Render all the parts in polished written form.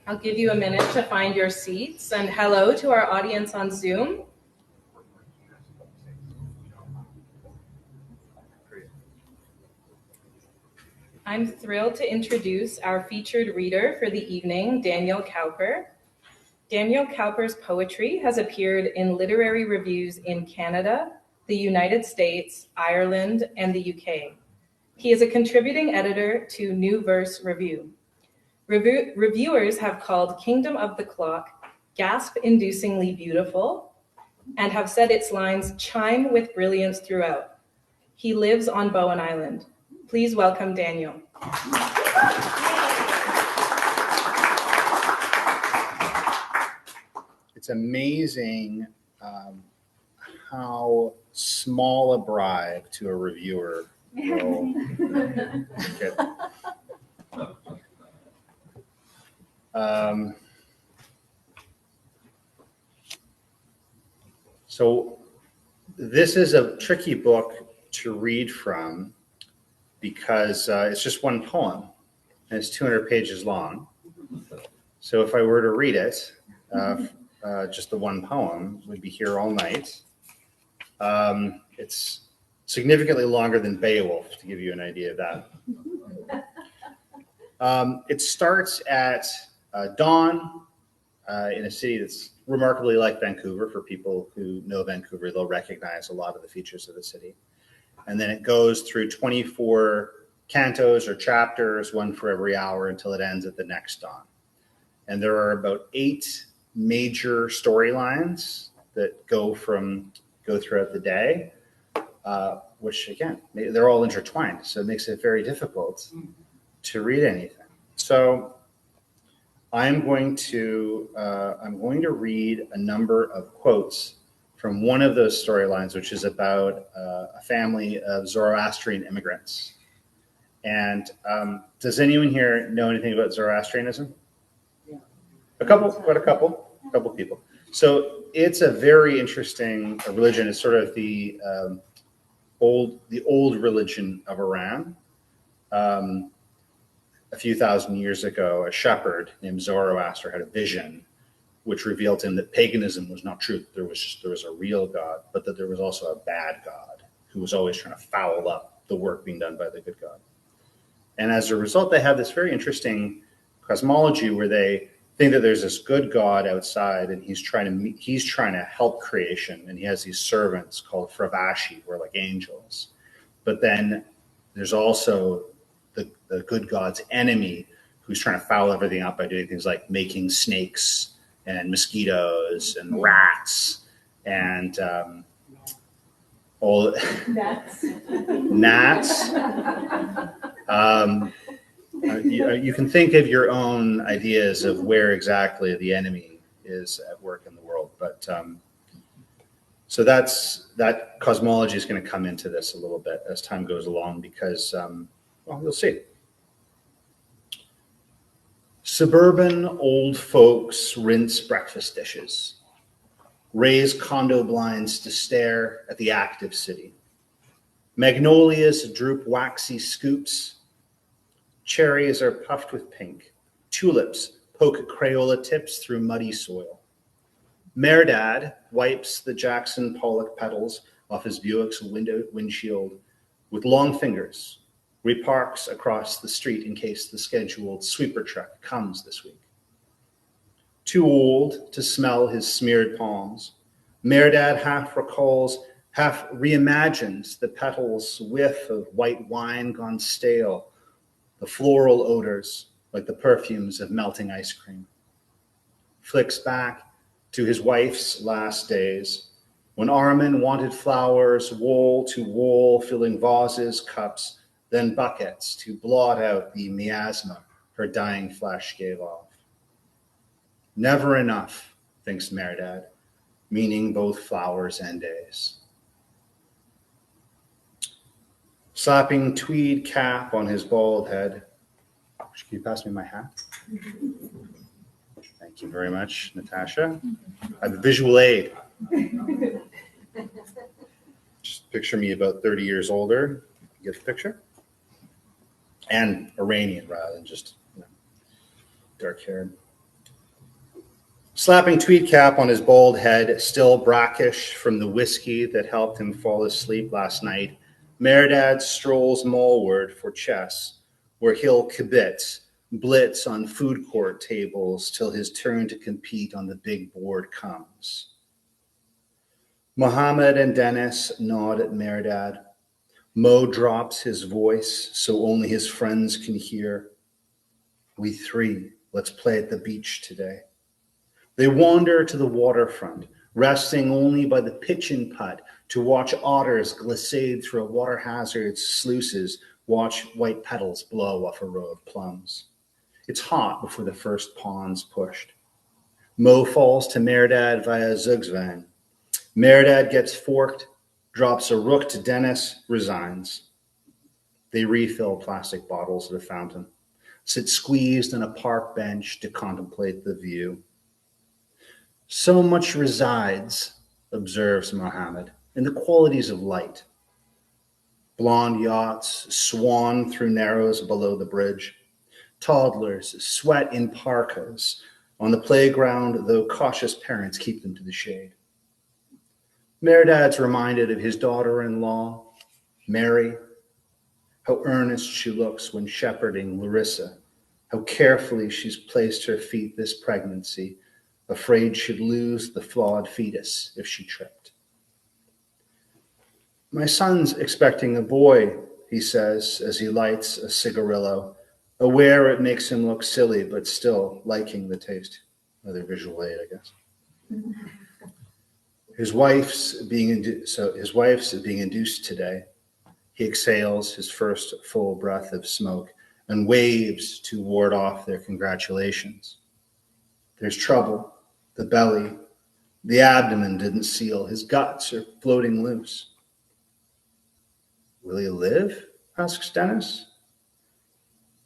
I'll give you a minute to find your seats, and hello to our audience on Zoom. I'm thrilled to introduce our featured reader for the evening, Daniel Cowper. Daniel Cowper's poetry has appeared in literary reviews in Canada, the United States, Ireland, and the UK. He is a contributing editor to New Verse Review. Reviewers have called Kingdom of the Clock gasp-inducingly beautiful and have said its lines chime with brilliance throughout. He lives on Bowen Island. Please welcome Daniel. It's amazing how small a bribe to a reviewer will get. So this is a tricky book to read from because it's just one poem and it's 200 pages long. So if I were to read it, just the one poem, we'd be here all night. It's significantly longer than Beowulf, to give you an idea of that. It starts at dawn in a city that's remarkably like Vancouver. For people who know Vancouver, they'll recognize a lot of the features of the city. And then it goes through 24 cantos or chapters, one for every hour, until it ends at the next dawn. And there are about 8 major storylines that go throughout the day, which again, they're all intertwined. So it makes it very difficult to read anything. So I'm going to read a number of quotes from one of those storylines, which is about a family of Zoroastrian immigrants. And does anyone here know anything about Zoroastrianism? Yeah. A couple people. So it's a very interesting religion. It's sort of the old religion of Iran. A few thousand years ago, a shepherd named Zoroaster had a vision which revealed to him that paganism was not true. There was a real God, but that there was also a bad God who was always trying to foul up the work being done by the good God. And as a result, they have this very interesting cosmology where they think that there's this good God outside, and he's trying to help creation, and he has these servants called fravashi, who are like angels. But then there's also the good God's enemy, who's trying to foul everything up by doing things like making snakes and mosquitoes and rats and all gnats. You can think of your own ideas of where exactly the enemy is at work in the world, but so that cosmology is going to come into this a little bit as time goes along, because well, you'll see. Suburban old folks rinse breakfast dishes, raise condo blinds to stare at the active city. Magnolias droop waxy scoops. Cherries are puffed with pink. Tulips poke Crayola tips through muddy soil. Merdad wipes the Jackson Pollock petals off his Buick's windshield with long fingers, reparks across the street in case the scheduled sweeper truck comes this week. Too old to smell his smeared palms, Merdad half recalls, half reimagines the petals' whiff of white wine gone stale, the floral odors like the perfumes of melting ice cream. Flicks back to his wife's last days, when Armin wanted flowers, wall to wall, filling vases, cups, then buckets to blot out the miasma her dying flesh gave off. Never enough, thinks Merdad, meaning both flowers and days. Slapping tweed cap on his bald head. Can you pass me my hat? Thank you very much, Natasha. I have a visual aid. Just picture me about 30 years older. You get the picture? And Iranian rather than just dark haired. Slapping tweed cap on his bald head, still brackish from the whiskey that helped him fall asleep last night, Meredad strolls mallward for chess, where he'll kibitz, blitz on food court tables till his turn to compete on the big board comes. Mohammed and Dennis nod at Meredad. Mo drops his voice so only his friends can hear. We three, let's play at the beach today. They wander to the waterfront, resting only by the pitch and putt to watch otters glissade through a water hazard's sluices, watch white petals blow off a row of plums. It's hot before the first pawn's pushed. Mo falls to Meredad via Zugzwang. Meredad gets forked, drops a rook to Dennis, resigns. They refill plastic bottles at a fountain, sit squeezed on a park bench to contemplate the view. So much resides, observes Mohammed, in the qualities of light. Blonde yachts swan through narrows below the bridge. Toddlers sweat in parkas on the playground, though cautious parents keep them to the shade. Meredad's reminded of his daughter-in-law, Mary, how earnest she looks when shepherding Larissa, how carefully she's placed her feet this pregnancy, afraid she'd lose the flawed fetus if she tripped. My son's expecting a boy, he says as he lights a cigarillo, aware it makes him look silly, but still liking the taste. Another visual aid, I guess. His wife's being induced today. He exhales his first full breath of smoke and waves to ward off their congratulations. There's trouble. The belly, the abdomen didn't seal. His guts are floating loose. Will he live? Asks Dennis.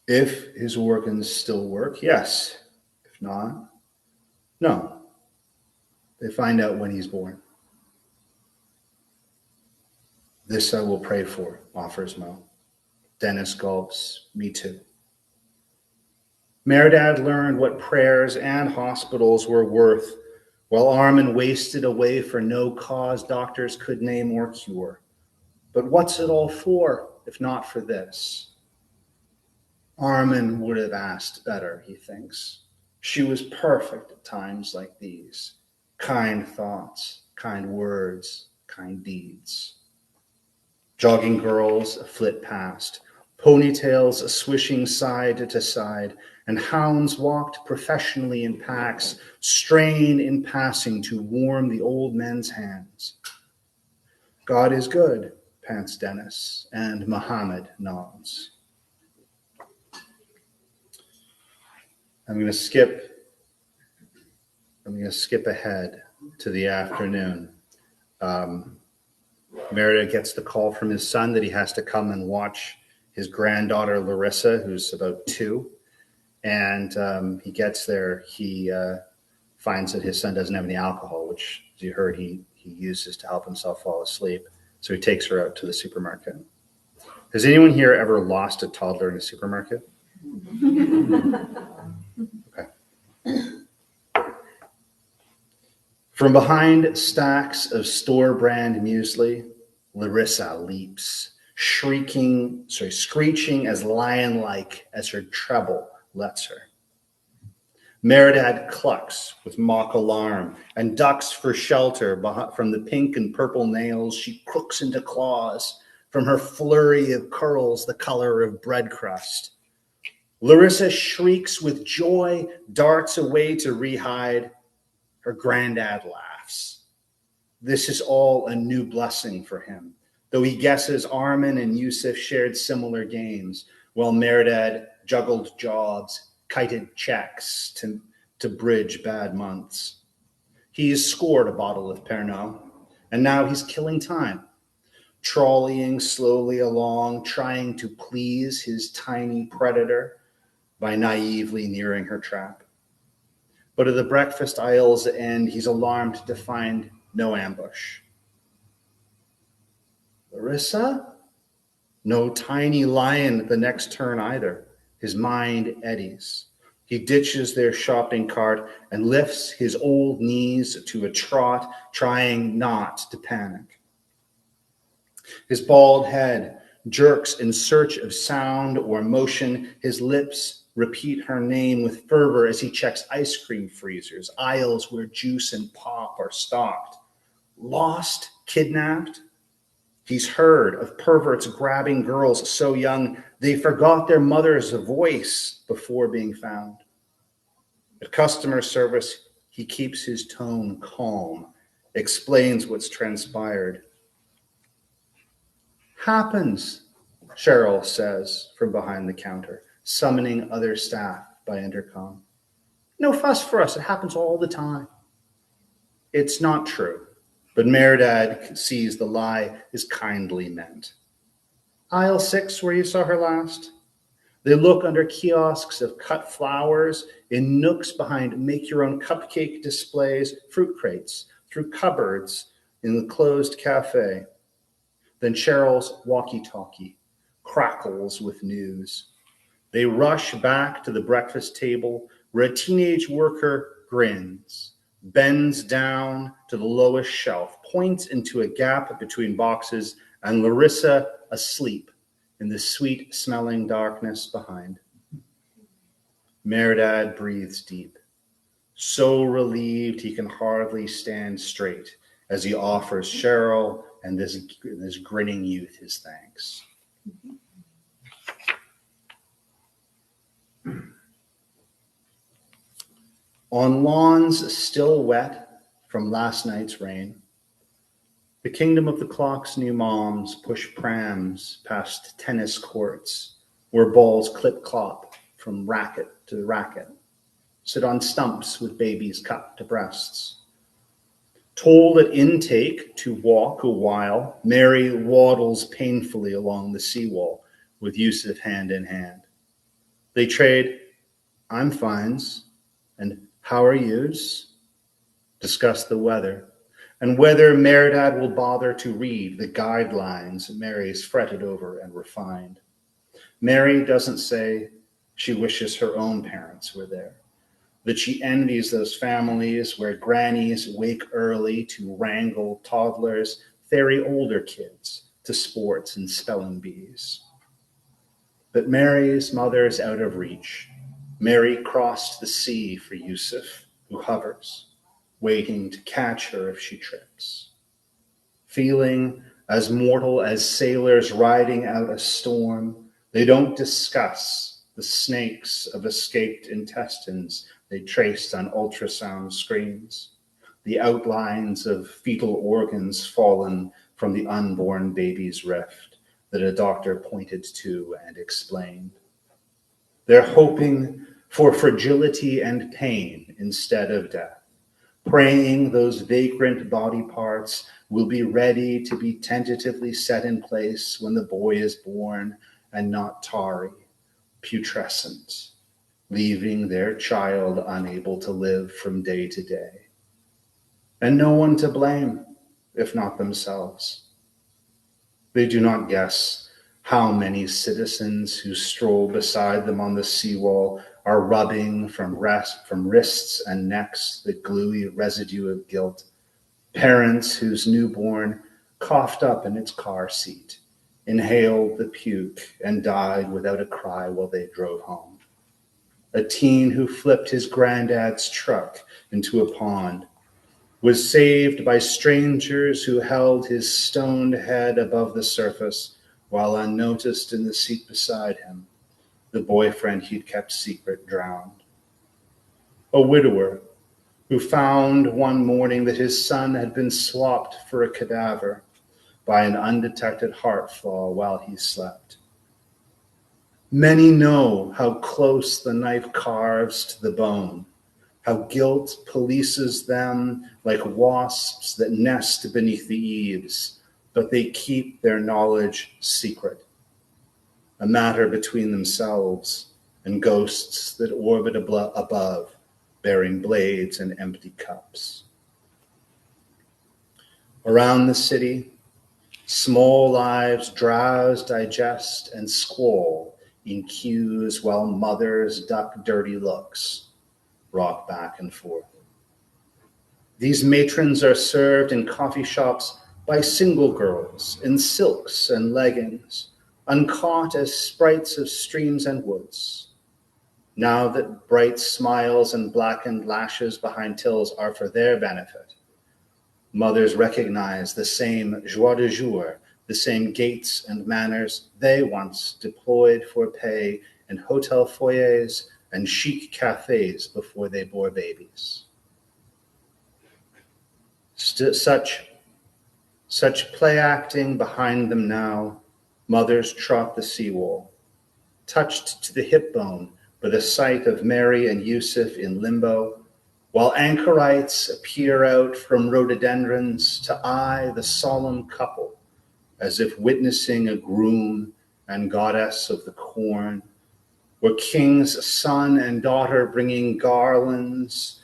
If his organs still work, yes. If not, no. They find out when he's born. This I will pray for, offers Mo. Dennis gulps, me too. Meredad learned what prayers and hospitals were worth, while Armin wasted away for no cause doctors could name or cure. But what's it all for, if not for this? Armin would have asked better, he thinks. She was perfect at times like these. Kind thoughts, kind words, kind deeds. Jogging girls flit past, ponytails swishing side to side, and hounds walked professionally in packs, strain in passing to warm the old men's hands. God is good, pants Dennis, and Muhammad nods. I'm going to skip ahead to the afternoon. Meredith gets the call from his son that he has to come and watch his granddaughter Larissa, who's about 2. And he gets there. He finds that his son doesn't have any alcohol, which, as you heard, he uses to help himself fall asleep. So he takes her out to the supermarket. Has anyone here ever lost a toddler in a supermarket? Okay. From behind stacks of store brand muesli, Larissa leaps, screeching as lion-like as her treble lets her. Meredad clucks with mock alarm and ducks for shelter from the pink and purple nails she crooks into claws from her flurry of curls the color of bread crust. Larissa shrieks with joy, darts away to rehide. Her granddad laughs. This is all a new blessing for him, though he guesses Armin and Yusuf shared similar games, while Meredad juggled jobs, kited checks to bridge bad months. He's scored a bottle of Pernod, and now he's killing time, trolleying slowly along, trying to please his tiny predator by naively nearing her trap. But at the breakfast aisle's end, he's alarmed to find no ambush. Larissa? No tiny lion at the next turn either. His mind eddies. He ditches their shopping cart and lifts his old knees to a trot, trying not to panic. His bald head jerks in search of sound or motion. His lips repeat her name with fervor as he checks ice cream freezers, aisles where juice and pop are stocked. Lost, kidnapped? He's heard of perverts grabbing girls so young they forgot their mother's voice before being found. At customer service, he keeps his tone calm, explains what's transpired. Happens, Cheryl says from behind the counter, summoning other staff by intercom. No fuss for us, it happens all the time. It's not true, but Meredad sees the lie is kindly meant. Aisle 6, where you saw her last? They look under kiosks of cut flowers, in nooks behind make-your-own cupcake displays, fruit crates, through cupboards in the closed cafe. Then Cheryl's walkie-talkie crackles with news. They rush back to the breakfast table where a teenage worker grins, bends down to the lowest shelf, points into a gap between boxes, and Larissa asleep in the sweet-smelling darkness behind. Meredad breathes deep, so relieved he can hardly stand straight as he offers Cheryl and this grinning youth his thanks. On lawns still wet from last night's rain, the kingdom of the clock's new moms push prams past tennis courts where balls clip-clop from racket to racket, sit on stumps with babies cupped to breasts. Told at intake to walk a while, Mary waddles painfully along the seawall with Yusuf hand in hand. They trade, I'm fines, and how are yous? Discuss the weather, and whether Meredad will bother to read the guidelines Mary's fretted over and refined. Mary doesn't say she wishes her own parents were there, that she envies those families where grannies wake early to wrangle toddlers, ferry older kids to sports and spelling bees. But Mary's mother's out of reach. Mary crossed the sea for Yusuf, who hovers, waiting to catch her if she trips. Feeling as mortal as sailors riding out a storm, they don't discuss the snakes of escaped intestines they traced on ultrasound screens, the outlines of fetal organs fallen from the unborn baby's rift that a doctor pointed to and explained. They're hoping for fragility and pain instead of death, praying those vagrant body parts will be ready to be tentatively set in place when the boy is born and not tarry, putrescent, leaving their child unable to live from day to day. And no one to blame, if not themselves. They do not guess how many citizens who stroll beside them on the seawall are rubbing from wrists and necks the gluey residue of guilt. Parents whose newborn coughed up in its car seat, inhaled the puke, and died without a cry while they drove home. A teen who flipped his granddad's truck into a pond, was saved by strangers who held his stoned head above the surface while unnoticed in the seat beside him, the boyfriend he'd kept secret drowned. A widower who found one morning that his son had been swapped for a cadaver by an undetected heart flaw while he slept. Many know how close the knife carves to the bone, how guilt polices them like wasps that nest beneath the eaves, but they keep their knowledge secret, a matter between themselves and ghosts that orbit above, bearing blades and empty cups. Around the city, small lives drowse, digest, and squall in queues while mothers duck dirty looks, rock back and forth. These matrons are served in coffee shops by single girls in silks and leggings, uncaught as sprites of streams and woods. Now that bright smiles and blackened lashes behind tills are for their benefit, mothers recognize the same joie de jour, the same gaits and manners they once deployed for pay in hotel foyers and chic cafes before they bore babies. Such play acting behind them now, mothers trot the seawall, touched to the hip bone by the sight of Mary and Yusuf in limbo, while anchorites appear out from rhododendrons to eye the solemn couple as if witnessing a groom and goddess of the corn, or king's son and daughter bringing garlands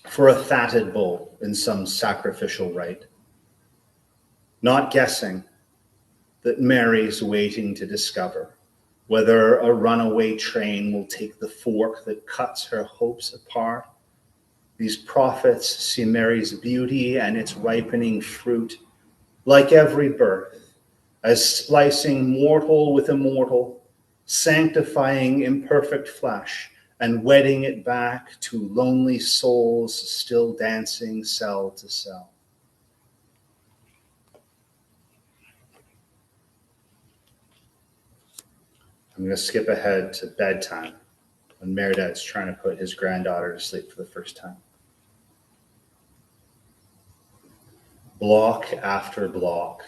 for a fatted bull in some sacrificial rite. Not guessing that Mary's waiting to discover whether a runaway train will take the fork that cuts her hopes apart. These prophets see Mary's beauty and its ripening fruit, like every birth, as splicing mortal with immortal, sanctifying imperfect flesh, and wedding it back to lonely souls still dancing cell to cell. I'm going to skip ahead to bedtime when Meredad's trying to put his granddaughter to sleep for the first time. Block after block,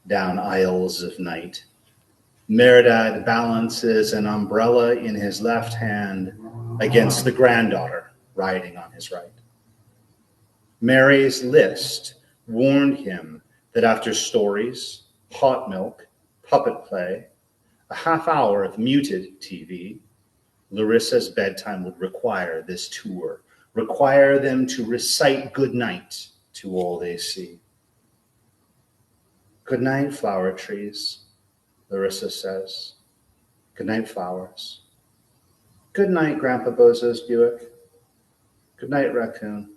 down aisles of night, Meredad balances an umbrella in his left hand against the granddaughter riding on his right. Mary's list warned him that after stories, hot milk, puppet play, a half hour of muted TV, Larissa's bedtime would require this tour, require them to recite good night to all they see. Good night, flower trees, Larissa says. Good night, flowers. Good night, Grandpa Bozo's Buick. Good night, raccoon.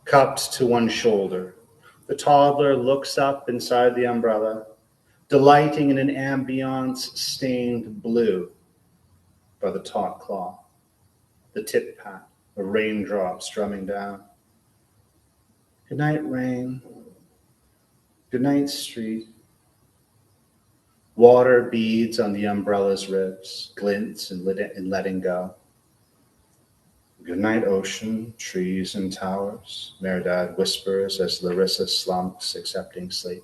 Cupped to one shoulder, the toddler looks up inside the umbrella, delighting in an ambiance stained blue by the taut cloth, the tip pat, a raindrop strumming down. Good night, rain. Good night, street. Water beads on the umbrella's ribs, glints in letting go. Good night, ocean, trees and towers, Meredad whispers as Larissa slumps, accepting sleep.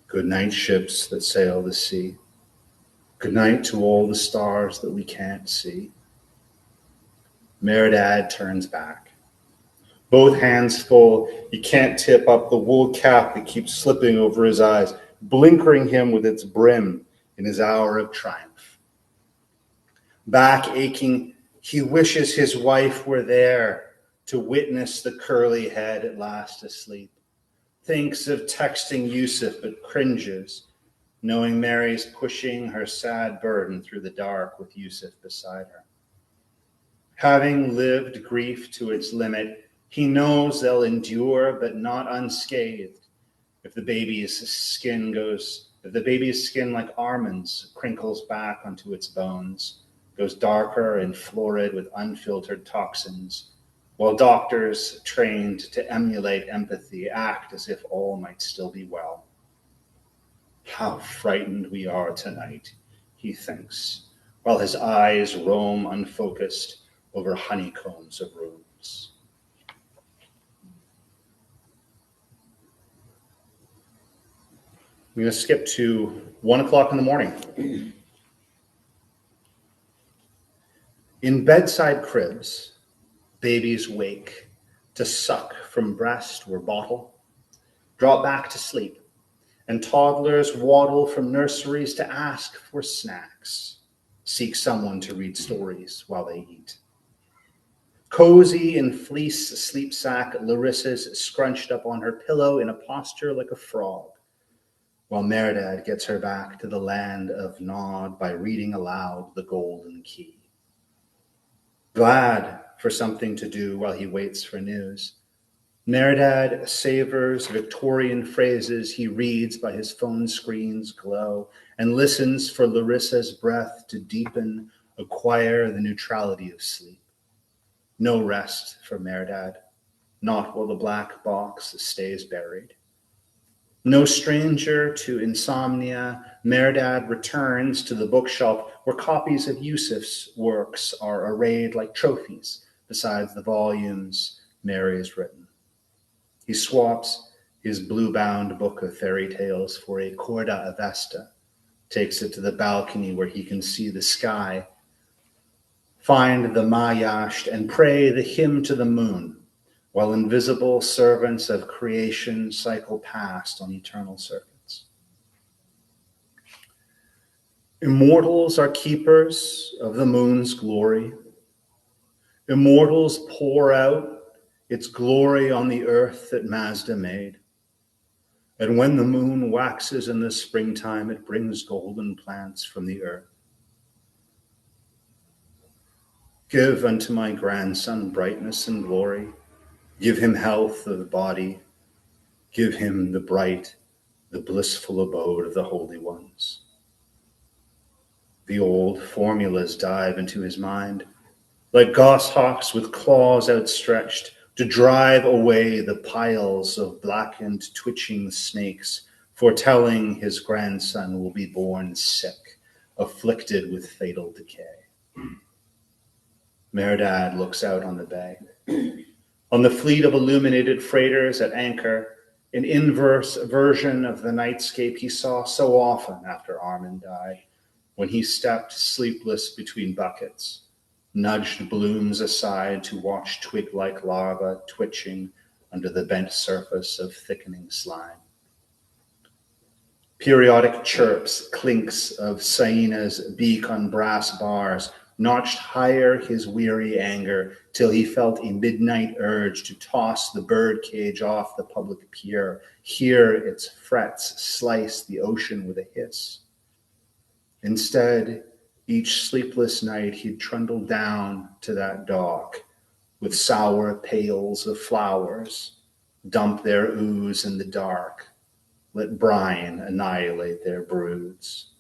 Good night, ships that sail the sea. Good night to all the stars that we can't see. Meredad turns back. Both hands full, he can't tip up the wool cap that keeps slipping over his eyes, blinkering him with its brim in his hour of triumph. Back aching, he wishes his wife were there to witness the curly head at last asleep. Thinks of texting Yusuf but cringes, knowing Mary's pushing her sad burden through the dark with Yusuf beside her. Having lived grief to its limit, he knows they'll endure but not unscathed. If the baby's skin like almonds crinkles back onto its bones, goes darker and florid with unfiltered toxins, while doctors trained to emulate empathy act as if all might still be well. How frightened we are tonight, he thinks, while his eyes roam unfocused over honeycombs of rooms. I'm going to skip to 1 o'clock in the morning. In bedside cribs, babies wake to suck from breast or bottle, drop back to sleep, and toddlers waddle from nurseries to ask for snacks, seek someone to read stories while they eat. Cozy in fleece sleep sack, Larissa's scrunched up on her pillow in a posture like a frog, while Meredad gets her back to the land of Nod by reading aloud the Golden Key. Glad for something to do while he waits for news, Meredad savors Victorian phrases he reads by his phone screen's glow and listens for Larissa's breath to deepen, acquire the neutrality of sleep. No rest for Meredad, not while the black box stays buried. No stranger to insomnia, Meredad returns to the bookshelf where copies of Yusuf's works are arrayed like trophies besides the volumes Mary has written. He swaps his blue-bound book of fairy tales for a Corda Avesta, takes it to the balcony where he can see the sky, find the Mayasht, and pray the hymn to the moon, while invisible servants of creation cycle past on eternal circuits. Immortals are keepers of the moon's glory. Immortals pour out its glory on the earth that Mazda made. And when the moon waxes in the springtime, it brings golden plants from the earth. Give unto my grandson brightness and glory. Give him health of body. Give him the bright, the blissful abode of the holy ones. The old formulas dive into his mind, like goshawks with claws outstretched, to drive away the piles of blackened, twitching snakes, foretelling his grandson will be born sick, afflicted with fatal decay. Meredad looks out on the bay. On the fleet of illuminated freighters at anchor, an inverse version of the nightscape he saw so often after Armin died, when he stepped sleepless between buckets, nudged blooms aside to watch twig-like larvae twitching under the bent surface of thickening slime. Periodic chirps, clinks of Saina's beak on brass bars notched higher his weary anger till he felt a midnight urge to toss the birdcage off the public pier, hear its frets slice the ocean with a hiss. Instead, each sleepless night he'd trundle down to that dock with sour pails of flowers, dump their ooze in the dark, let brine annihilate their broods.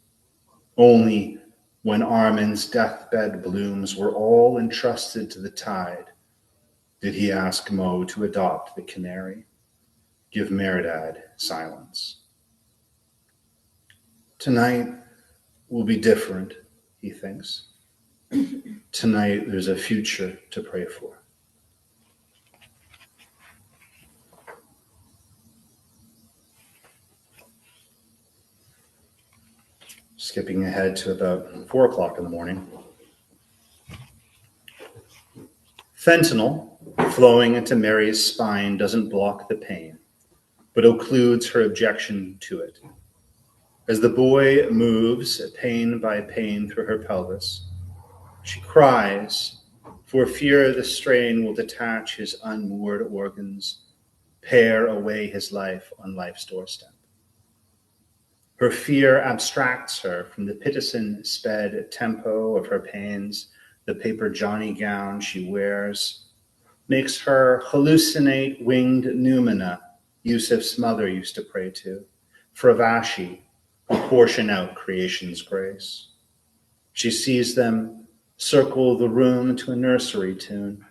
Only when Armin's deathbed blooms were all entrusted to the tide did he ask Mo to adopt the canary, give Meredad silence. Tonight will be different, he thinks. Tonight, there's a future to pray for. Skipping ahead to about 4 o'clock in the morning. Fentanyl flowing into Mary's spine doesn't block the pain, but occludes her objection to it. As the boy moves pain by pain through her pelvis, she cries for fear the strain will detach his unmoored organs, pare away his life on life's doorstep. Her fear abstracts her from the Pitocin-sped tempo of her pains, the paper Johnny gown she wears, makes her hallucinate winged Numina Yusuf's mother used to pray to, Fravashi, who portion out creation's grace. She sees them circle the room to a nursery tune,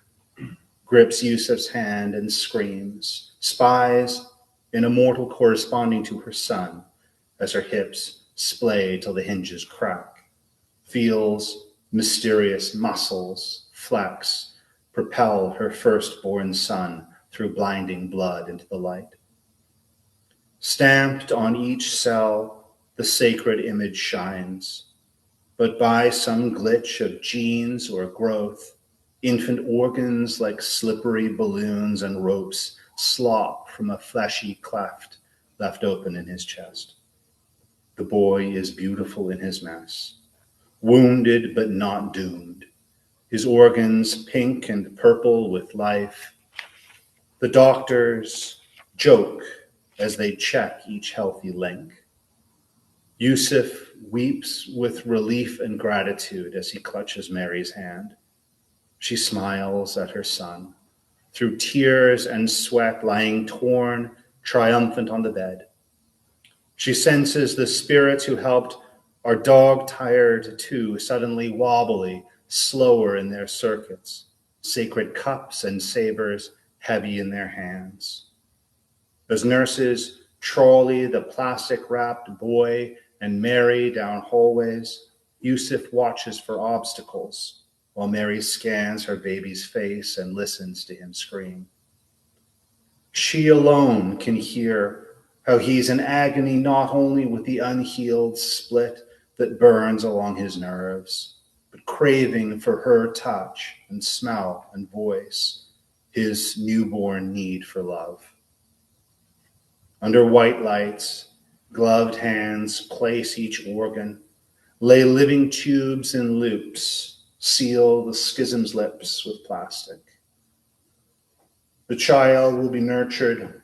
grips Yusuf's hand and screams, spies an immortal corresponding to her son as her hips splay till the hinges crack, feels mysterious muscles flex, propel her firstborn son through blinding blood into the light. Stamped on each cell, the sacred image shines, but by some glitch of genes or growth, infant organs like slippery balloons and ropes slop from a fleshy cleft left open in his chest. The boy is beautiful in his mess, wounded but not doomed, his organs pink and purple with life. The doctors joke as they check each healthy link. Yusuf weeps with relief and gratitude as he clutches Mary's hand. She smiles at her son, through tears and sweat, lying torn, triumphant on the bed. She senses the spirits who helped are dog-tired too, suddenly wobbly, slower in their circuits, sacred cups and sabers heavy in their hands. As nurses trolley the plastic-wrapped boy and Mary down hallways, Yusuf watches for obstacles, while Mary scans her baby's face and listens to him scream. She alone can hear how he's in agony not only with the unhealed split that burns along his nerves, but craving for her touch and smell and voice, his newborn need for love. Under white lights, gloved hands place each organ, lay living tubes in loops, seal the schism's lips with plastic. The child will be nurtured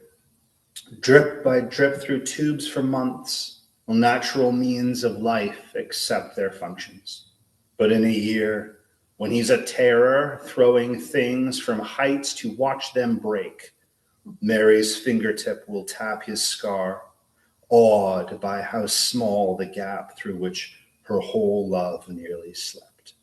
drip by drip through tubes for months, while natural means of life accept their functions. But in a year, when he's a terror, throwing things from heights to watch them break, Mary's fingertip will tap his scar, awed by how small the gap through which her whole love nearly slipped.